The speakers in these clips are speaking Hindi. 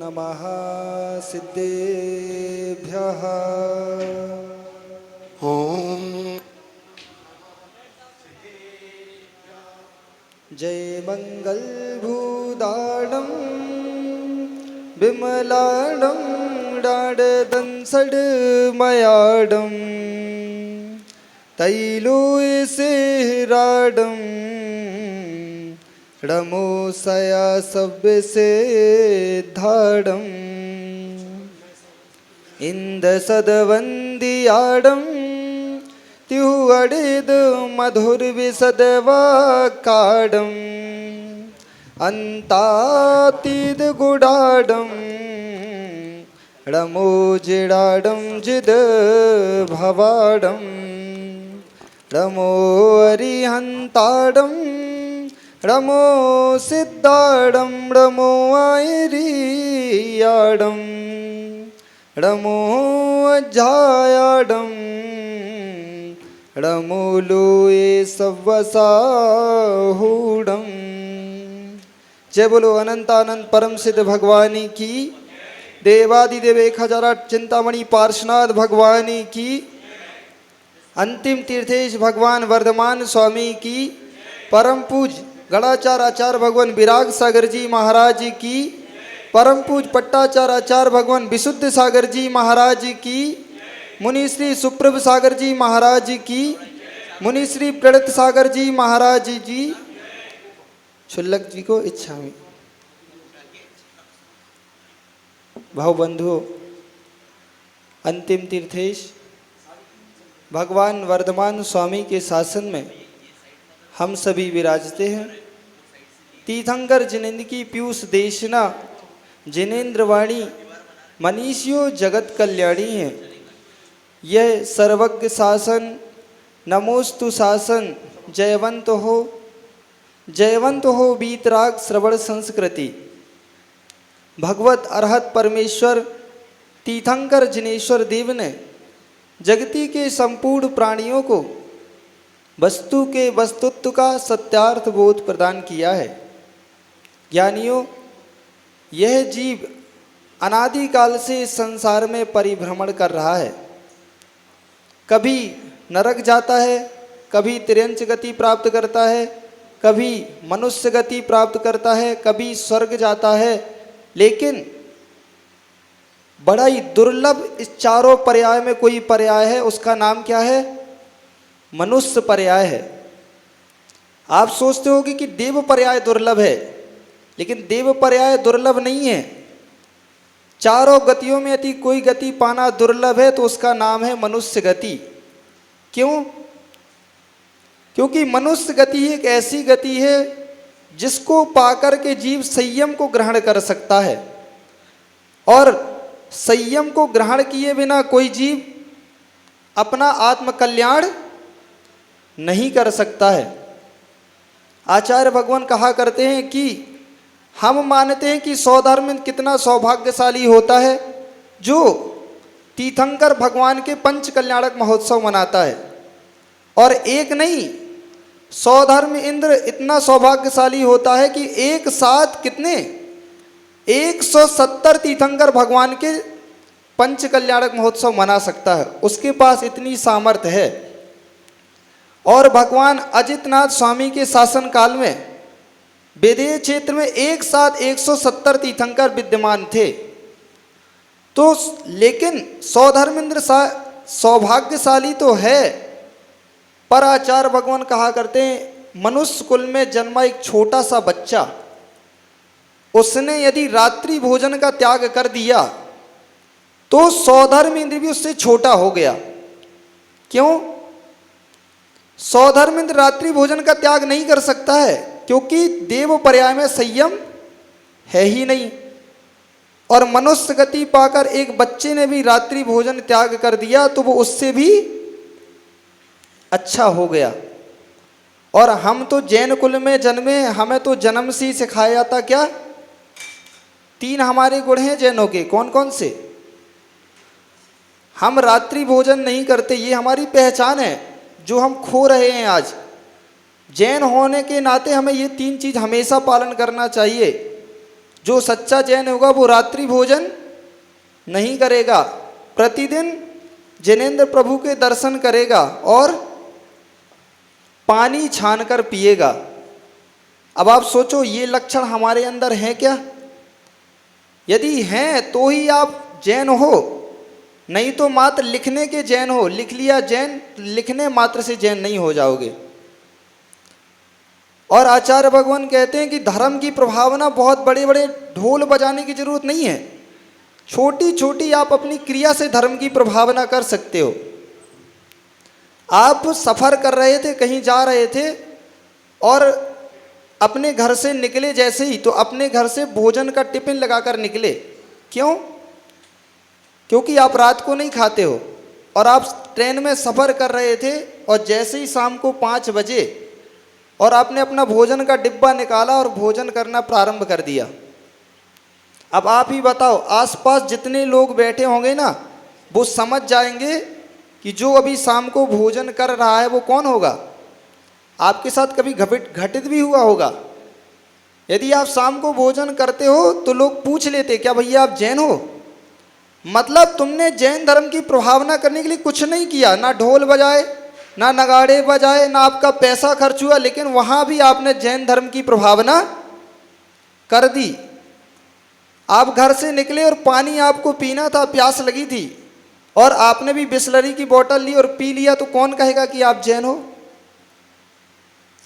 नमः सिद्धेभ्यः। ओम जय मंगल भूदाडं विमलाडं डाडदंसडमयाडं तैलोयसेराडं ड़मोसया सव्यसे धाडं इंदसदवंदियाडं त्युअडेद मधुर विसदवाकाडं अंतातीद गुडाडं ड़मोजिडाडं जिद भवाडं ड़मो अरिहंताडं ड़मो सिद्धाडं ड़मो आयरियाडं ड़मो अज्जायाडं ड़मोलोए सव्वसाहूडं। जय बोलो अनंतानंद परम सिद्ध भगवानी की, देवादिदेव 1008 चिंतामणि पार्श्वनाथ भगवानी की, अंतिम तीर्थेश भगवान वर्धमान स्वामी की, परम पूज गणाचार्य आचार्य भगवान विराग सागर जी महाराज की, परम पूज पट्टाचार्य आचार्य भगवान विशुद्ध सागर जी महाराज की, मुनि श्री सुप्रभ सागर जी महाराज की, मुनि श्री प्रणत सागर जी महाराज जी, शुल्लक जी को इच्छा में। भाव बंधुओं, अंतिम तीर्थेश भगवान वर्धमान स्वामी के शासन में हम सभी विराजते हैं। तीर्थंकर जिनेन्द्र की पीयूष देशना जिनेन्द्र वाणी मनीषियों जगत कल्याणी है। यह सर्वज्ञ शासन नमोस्तु शासन जयवंत हो बीतराग श्रवण संस्कृति। भगवत अरहत परमेश्वर तीर्थंकर जिनेश्वर देव ने जगती के संपूर्ण प्राणियों को वस्तु के वस्तुत्व का सत्यार्थ बोध प्रदान किया है। ज्ञानियों, यह जीव अनादिकाल से इस संसार में परिभ्रमण कर रहा है। कभी नरक जाता है, कभी तिर्यंच गति प्राप्त करता है, कभी मनुष्य गति प्राप्त करता है, कभी स्वर्ग जाता है, लेकिन बड़ा ही दुर्लभ इस चारों पर्याय में कोई पर्याय है, उसका नाम क्या है? मनुष्य पर्याय है। आप सोचते होगे कि देव पर्याय दुर्लभ है, लेकिन देव पर्याय दुर्लभ नहीं है। चारों गतियों में यदि कोई गति पाना दुर्लभ है तो उसका नाम है मनुष्य गति। क्यों? क्योंकि मनुष्य गति एक ऐसी गति है जिसको पाकर के जीव संयम को ग्रहण कर सकता है, और संयम को ग्रहण किए बिना कोई जीव अपना आत्म कल्याण नहीं कर सकता है। आचार्य भगवान कहा करते हैं कि हम मानते हैं कि सौधर्म कितना सौभाग्यशाली होता है जो तीर्थंकर भगवान के पंच कल्याणक महोत्सव मनाता है। और एक नहीं, सौधर्म इंद्र इतना सौभाग्यशाली होता है कि एक साथ कितने 170 तीर्थंकर भगवान के पंच कल्याणक महोत्सव मना सकता है। उसके पास इतनी सामर्थ्य है। और भगवान अजितनाथ स्वामी के शासन काल में वेदेय क्षेत्र में एक साथ 170 तीर्थंकर विद्यमान थे। तो लेकिन सौधर्मेंद्र सौभाग्यशाली तो है, पर आचार्य भगवान कहा करते हैं मनुष्य कुल में जन्मा एक छोटा सा बच्चा, उसने यदि रात्रि भोजन का त्याग कर दिया तो सौधर्मेंद्र भी उससे छोटा हो गया। क्यों? सौधर्मेंद्र रात्रि भोजन का त्याग नहीं कर सकता है क्योंकि देव पर्याय में संयम है ही नहीं। और मनुष्य गति पाकर एक बच्चे ने भी रात्रि भोजन त्याग कर दिया तो वो उससे भी अच्छा हो गया। और हम तो जैन कुल में जन्मे, हमें तो जन्म से ही सिखाया जाता क्या? 3 हमारे गुण हैं जैनों के। कौन कौन से? हम रात्रि भोजन नहीं करते, ये हमारी पहचान है जो हम खो रहे हैं आज। जैन होने के नाते हमें ये 3 चीज हमेशा पालन करना चाहिए। जो सच्चा जैन होगा वो रात्रि भोजन नहीं करेगा, प्रतिदिन जिनेंद्र प्रभु के दर्शन करेगा और पानी छानकर पिएगा। अब आप सोचो ये लक्षण हमारे अंदर हैं क्या? यदि हैं तो ही आप जैन हो, नहीं तो मात्र लिखने के जैन हो। लिख लिया जैन, लिखने मात्र से जैन नहीं हो जाओगे। और आचार्य भगवान कहते हैं कि धर्म की प्रभावना बहुत बड़े बड़े ढोल बजाने की जरूरत नहीं है, छोटी छोटी आप अपनी क्रिया से धर्म की प्रभावना कर सकते हो। आप सफ़र कर रहे थे, कहीं जा रहे थे और अपने घर से निकले जैसे ही, तो अपने घर से भोजन का टिफिन लगाकर निकले। क्यों? क्योंकि आप रात को नहीं खाते हो और आप ट्रेन में सफ़र कर रहे थे और जैसे ही शाम को 5 बजे और आपने अपना भोजन का डिब्बा निकाला और भोजन करना प्रारंभ कर दिया। अब आप ही बताओ, आसपास जितने लोग बैठे होंगे ना, वो समझ जाएंगे कि जो अभी शाम को भोजन कर रहा है वो कौन होगा। आपके साथ कभी घटित भी हुआ होगा। यदि आप शाम को भोजन करते हो तो लोग पूछ लेते, क्या भैया आप जैन हो? मतलब तुमने जैन धर्म की प्रभावना करने के लिए कुछ नहीं किया, ना ढोल बजाए, ना नगाड़े बजाए, ना आपका पैसा खर्च हुआ, लेकिन वहाँ भी आपने जैन धर्म की प्रभावना कर दी। आप घर से निकले और पानी आपको पीना था, प्यास लगी थी और आपने भी बिसलरी की बोतल ली और पी लिया, तो कौन कहेगा कि आप जैन हो?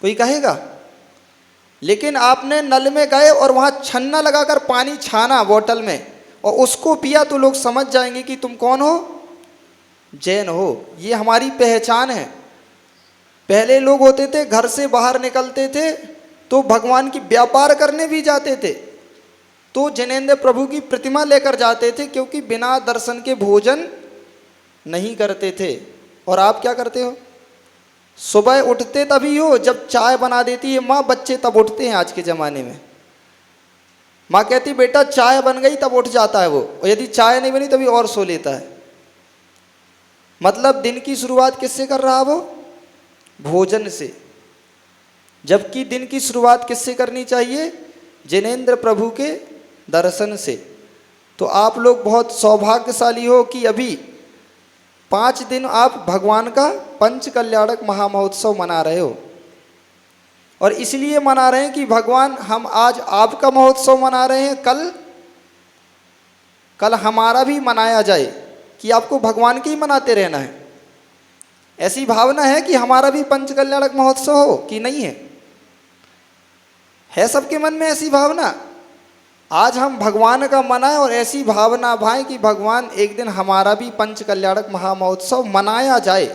कोई कहेगा? लेकिन आपने नल में गए और वहाँ छन्ना लगाकर पानी छाना बोतल में और उसको पिया, तो लोग समझ जाएंगे कि तुम कौन हो? जैन हो। ये हमारी पहचान है। पहले लोग होते थे घर से बाहर निकलते थे तो भगवान की व्यापार करने भी जाते थे, तो जिनेंद्र प्रभु की प्रतिमा लेकर जाते थे, क्योंकि बिना दर्शन के भोजन नहीं करते थे। और आप क्या करते हो? सुबह उठते तभी हो जब चाय बना देती है माँ, बच्चे तब उठते हैं आज के ज़माने में। माँ कहती बेटा चाय बन गई, तब उठ जाता है वो, और यदि चाय नहीं बनी तभी और सो लेता है। मतलब दिन की शुरुआत किससे कर रहा वो? भोजन से। जबकि दिन की शुरुआत किससे करनी चाहिए? जिनेंद्र प्रभु के दर्शन से। तो आप लोग बहुत सौभाग्यशाली हो कि अभी 5 दिन आप भगवान का पंच कल्याणक महामहोत्सव मना रहे हो। और इसलिए मना रहे हैं कि भगवान, हम आज आपका महोत्सव मना रहे हैं, कल हमारा भी मनाया जाए, कि आपको भगवान के ही मनाते रहना है। ऐसी भावना है कि हमारा भी पंच कल्याणक महोत्सव हो कि नहीं है? है सबके मन में ऐसी भावना? आज हम भगवान का मनाएं और ऐसी भावना भाएं कि भगवान एक दिन हमारा भी पंच कल्याणक महामहोत्सव मनाया जाए,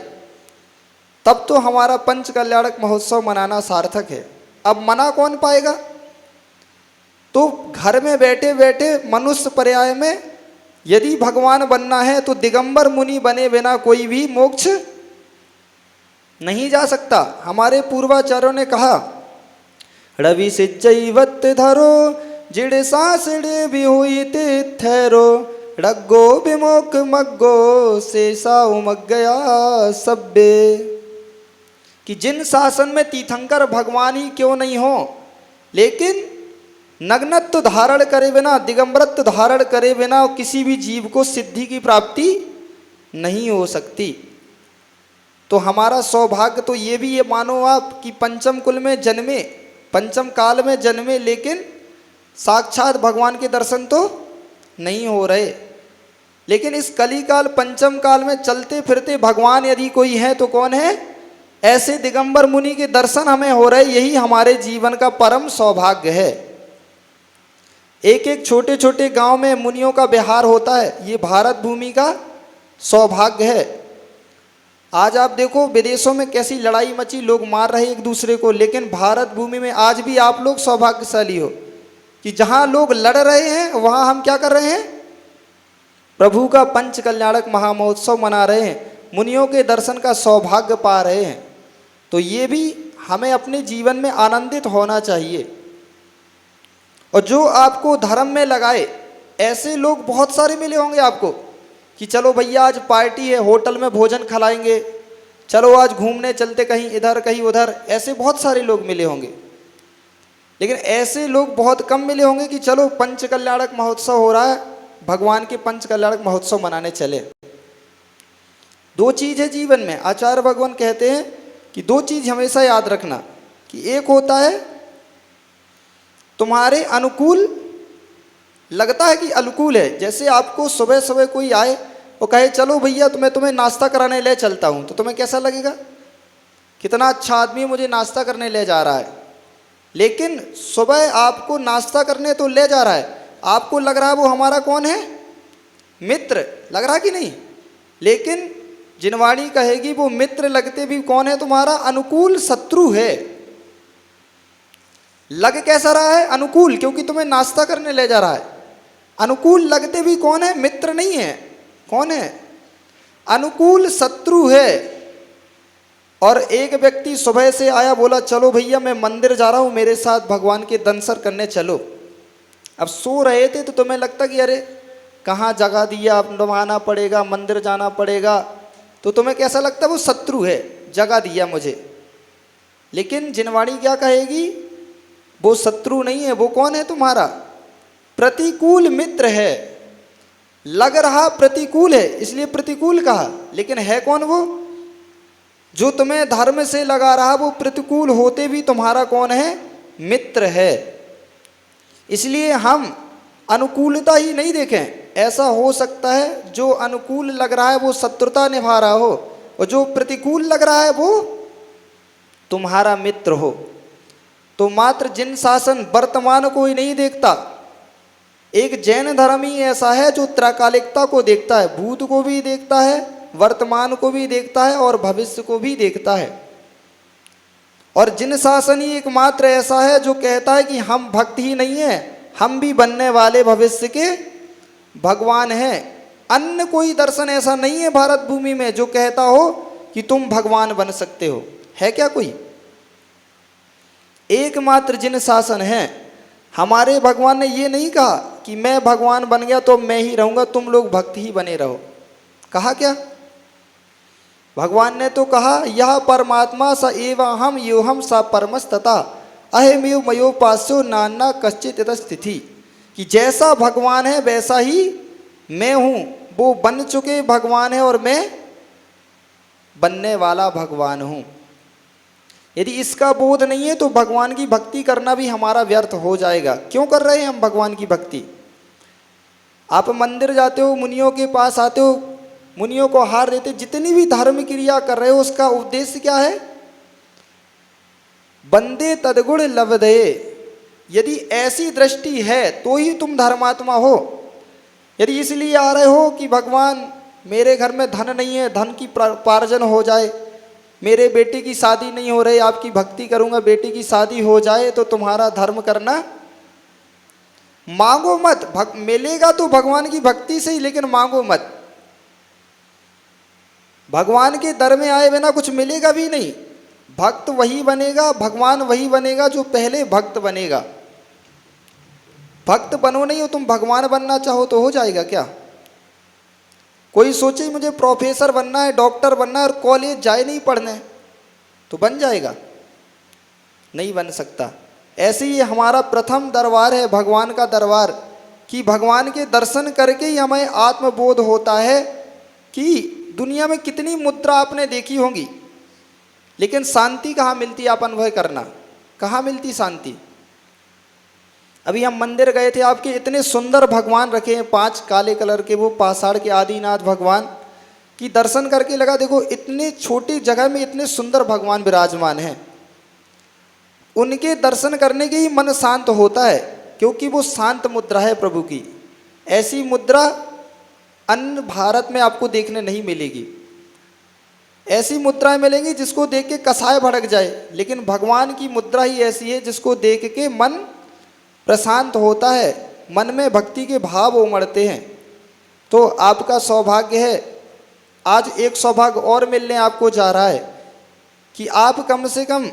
तब तो हमारा पंच कल्याणक महोत्सव मनाना सार्थक है। अब मना कौन पाएगा? तो घर में बैठे बैठे मनुष्य पर्याय में यदि भगवान बनना है तो दिगंबर मुनि बने बिना कोई भी मोक्ष नहीं जा सकता। हमारे पूर्वाचार्यों ने कहा, रवि सिज्जैवत धरो जिड़ सासड़े भी हुई ते थैरो, रग्गो विमोक मग्गो शेषा उमग गया सब्बे। कि जिन शासन में तीर्थंकर भगवान ही क्यों नहीं हो, लेकिन नग्नत्व धारण करे बिना, दिगंबरत्व धारण करे बिना किसी भी जीव को सिद्धि की प्राप्ति नहीं हो सकती। तो हमारा सौभाग्य तो ये भी, ये मानो आप कि पंचम कुल में जन्मे, पंचम काल में जन्मे, लेकिन साक्षात भगवान के दर्शन तो नहीं हो रहे। लेकिन इस कलिकाल पंचम काल में चलते फिरते भगवान यदि कोई है तो कौन है? ऐसे दिगंबर मुनि के दर्शन हमें हो रहे। यही हमारे जीवन का परम सौभाग्य है। एक एक छोटे छोटे गांव में मुनियों का विहार होता है, ये भारत भूमि का सौभाग्य है। आज आप देखो विदेशों में कैसी लड़ाई मची, लोग मार रहे एक दूसरे को, लेकिन भारत भूमि में आज भी आप लोग सौभाग्यशाली हो कि जहाँ लोग लड़ रहे हैं वहाँ हम क्या कर रहे हैं? प्रभु का पंच कल्याणक महामहोत्सव मना रहे हैं, मुनियों के दर्शन का सौभाग्य पा रहे हैं। तो ये भी हमें अपने जीवन में आनंदित होना चाहिए। और जो आपको धर्म में लगाए, ऐसे लोग बहुत सारे मिले होंगे आपको कि चलो भैया आज पार्टी है, होटल में भोजन खिलाएंगे, चलो आज घूमने चलते कहीं इधर कहीं उधर, ऐसे बहुत सारे लोग मिले होंगे। लेकिन ऐसे लोग बहुत कम मिले होंगे कि चलो पंच कल्याणक महोत्सव हो रहा है, भगवान के पंच कल्याणक महोत्सव मनाने चले। दो चीज है जीवन में, आचार्य भगवान कहते हैं कि दो चीज हमेशा याद रखना, कि एक होता है तुम्हारे अनुकूल, लगता है कि अनुकूल है, जैसे आपको सुबह सुबह कोई आए और कहे चलो भैया तुम्हें नाश्ता कराने ले चलता हूँ, तो तुम्हें कैसा लगेगा, कितना अच्छा आदमी मुझे नाश्ता करने ले जा रहा है। लेकिन सुबह आपको नाश्ता करने तो ले जा रहा है, आपको लग रहा है वो हमारा कौन है, मित्र, लग रहा कि नहीं। लेकिन जिनवाणी कहेगी वो मित्र लगते भी कौन है, तुम्हारा अनुकूल शत्रु है। लग कैसा रहा है, अनुकूल, क्योंकि तुम्हें नाश्ता करने ले जा रहा है। अनुकूल लगते भी कौन है, मित्र नहीं है, कौन है, अनुकूल शत्रु है। और एक व्यक्ति सुबह से आया, बोला चलो भैया मैं मंदिर जा रहा हूँ, मेरे साथ भगवान के दर्शन करने चलो। अब सो रहे थे तो तुम्हें लगता कि अरे कहाँ जगा दिया, अब नहाना पड़ेगा, मंदिर जाना पड़ेगा, तो तुम्हें कैसा लगता, वो शत्रु है, जगा दिया मुझे। लेकिन जिनवाणी क्या कहेगी, वो शत्रु नहीं है, वो कौन है, तुम्हारा प्रतिकूल मित्र है। लग रहा प्रतिकूल है इसलिए प्रतिकूल कहा, लेकिन है कौन वो, जो तुम्हें धर्म से लगा रहा, वो प्रतिकूल होते भी तुम्हारा कौन है, मित्र है। इसलिए हम अनुकूलता ही नहीं देखें, ऐसा हो सकता है जो अनुकूल लग रहा है वो शत्रुता निभा रहा हो, और जो प्रतिकूल लग रहा है वो तुम्हारा मित्र हो। तो मात्र जिन शासन वर्तमान को ही नहीं देखता, एक जैन धर्म ही ऐसा है जो त्रैकालिकता को देखता है, भूत को भी देखता है, वर्तमान को भी देखता है और भविष्य को भी देखता है। और जिन शासन ही एकमात्र ऐसा है जो कहता है कि हम भक्त ही नहीं है, हम भी बनने वाले भविष्य के भगवान हैं। अन्य कोई दर्शन ऐसा नहीं है भारत भूमि में जो कहता हो कि तुम भगवान बन सकते हो, है क्या कोई, एकमात्र जिन शासन है। हमारे भगवान ने ये नहीं कहा कि मैं भगवान बन गया तो मैं ही रहूंगा, तुम लोग भक्त ही बने रहो, कहा क्या, भगवान ने तो कहा यह परमात्मा स एवं हम योहम स परमस्तता अहमेव मयोपास्यो नाना कश्चित स्थिति, कि जैसा भगवान है वैसा ही मैं हूँ, वो बन चुके भगवान है और मैं बनने वाला भगवान हूँ। यदि इसका बोध नहीं है तो भगवान की भक्ति करना भी हमारा व्यर्थ हो जाएगा। क्यों कर रहे हैं हम भगवान की भक्ति, आप मंदिर जाते हो, मुनियों के पास आते हो, मुनियों को हार देते, जितनी भी धार्मिक क्रिया कर रहे हो उसका उद्देश्य क्या है, बंदे तदगुण लवदे। यदि ऐसी दृष्टि है तो ही तुम धर्मात्मा हो। यदि इसलिए आ रहे हो कि भगवान मेरे घर में धन नहीं है, धन की पार्जन हो जाए, मेरे बेटे की शादी नहीं हो रही, आपकी भक्ति करूंगा, बेटे की शादी हो जाए, तो तुम्हारा धर्म करना, मांगो मत, मिलेगा तो भगवान की भक्ति से ही, लेकिन मांगो मत। भगवान के दर में आए बिना कुछ मिलेगा भी नहीं। भक्त वही बनेगा, भगवान वही बनेगा जो पहले भक्त बनेगा। भक्त बनो नहीं हो, तुम भगवान बनना चाहो तो हो जाएगा क्या। कोई सोचे मुझे प्रोफेसर बनना है, डॉक्टर बनना है, और कॉलेज जाए नहीं पढ़ने, तो बन जाएगा, नहीं बन सकता। ऐसे ही हमारा प्रथम दरबार है भगवान का दरबार, कि भगवान के दर्शन करके ही हमें आत्मबोध होता है कि दुनिया में कितनी मुद्रा आपने देखी होंगी, लेकिन शांति कहाँ मिलती, आप अनुभव करना, कहाँ मिलती शांति। अभी हम मंदिर गए थे, आपके इतने सुंदर भगवान रखे हैं, 5 काले कलर के, वो पाषाण के आदिनाथ भगवान की दर्शन करके लगा देखो इतनी छोटी जगह में इतने सुंदर भगवान विराजमान हैं। उनके दर्शन करने के ही मन शांत होता है, क्योंकि वो शांत मुद्रा है प्रभु की। ऐसी मुद्रा अन्य भारत में आपको देखने नहीं मिलेगी। ऐसी मुद्राएं मिलेंगी जिसको देख के कसाय भड़क जाए, लेकिन भगवान की मुद्रा ही ऐसी है जिसको देख के मन प्रशांत होता है, मन में भक्ति के भाव उमड़ते हैं। तो आपका सौभाग्य है, आज एक सौभाग्य और मिलने आपको जा रहा है कि आप कम से कम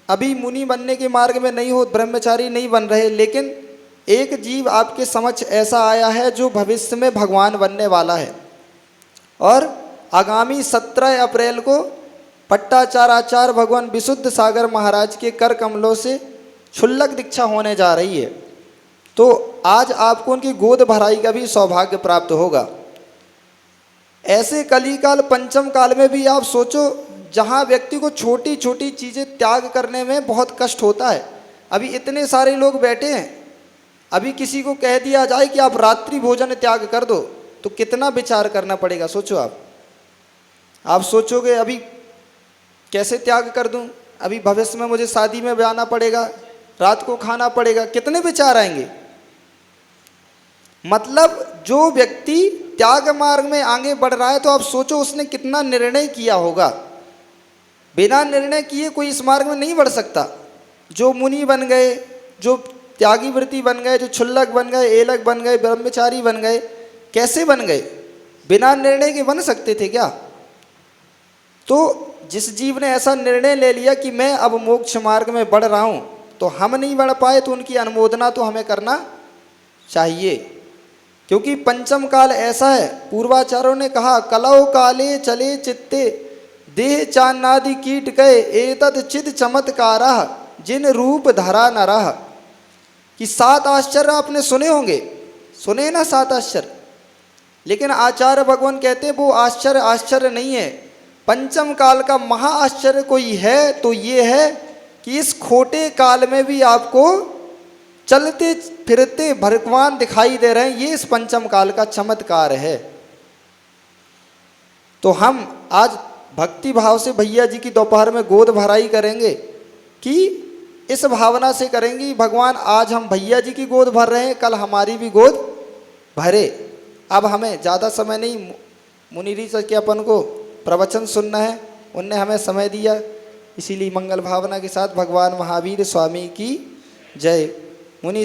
अभी मुनि बनने के मार्ग में नहीं हो, ब्रह्मचारी नहीं बन रहे, लेकिन एक जीव आपके समक्ष ऐसा आया है जो भविष्य में भगवान बनने वाला है। और आगामी 17 अप्रैल को पट्टाचार्य आचार्य भगवान विशुद्ध सागर महाराज के कर कमलों से क्षुल्लक दीक्षा होने जा रही है। तो आज आपको उनकी गोद भराई का भी सौभाग्य प्राप्त होगा। ऐसे कलिकाल पंचम काल में भी आप सोचो, जहाँ व्यक्ति को छोटी छोटी चीज़ें त्याग करने में बहुत कष्ट होता है। अभी इतने सारे लोग बैठे हैं, अभी किसी को कह दिया जाए कि आप रात्रि भोजन त्याग कर दो, तो कितना विचार करना पड़ेगा, सोचो आप सोचोगे अभी कैसे त्याग कर दूं, अभी भविष्य में मुझे शादी में जाना पड़ेगा, रात को खाना पड़ेगा, कितने विचार आएंगे। मतलब जो व्यक्ति त्याग मार्ग में आगे बढ़ रहा है, तो आप सोचो उसने कितना निर्णय किया होगा। बिना निर्णय किए कोई इस मार्ग में नहीं बढ़ सकता। जो मुनि बन गए, जो त्यागी वृत्ति बन गए, जो क्षुल्लक बन गए, एलक बन गए, ब्रह्मचारी बन गए, कैसे बन गए? बिना निर्णय के बन सकते थे क्या? तो जिस जीव ने ऐसा निर्णय ले लिया कि मैं अब मोक्ष मार्ग में बढ़ रहा हूँ, तो हम नहीं बढ़ पाए तो उनकी अनुमोदना तो हमें करना चाहिए। क्योंकि पंचम काल ऐसा है, पूर्वाचार्यों ने कहा कलौ काले चले चित्ते देह चान्नादि कीट गए एतद चिद चमत्कारा जिन रूप धरा न रहा। कि 7 आश्चर्य आपने सुने होंगे, सुने ना 7 आश्चर्य, लेकिन आचार्य भगवान कहते हैं वो आश्चर्य नहीं है। पंचम काल का महा आश्चर्य कोई है तो ये है कि इस खोटे काल में भी आपको चलते फिरते भगवान दिखाई दे रहे हैं। ये इस पंचम काल का चमत्कार है। तो हम आज भक्ति भाव से भैया जी की दोपहर में गोद भराई करेंगे कि इस भावना से करेंगे, भगवान आज हम भैया जी की गोद भर रहे हैं, कल हमारी भी गोद भरे। अब हमें ज़्यादा समय नहीं, मुनि ऋषि के अपन को प्रवचन सुनना है, उनने हमें समय दिया, इसीलिए मंगल भावना के साथ भगवान महावीर स्वामी की जय। मुनि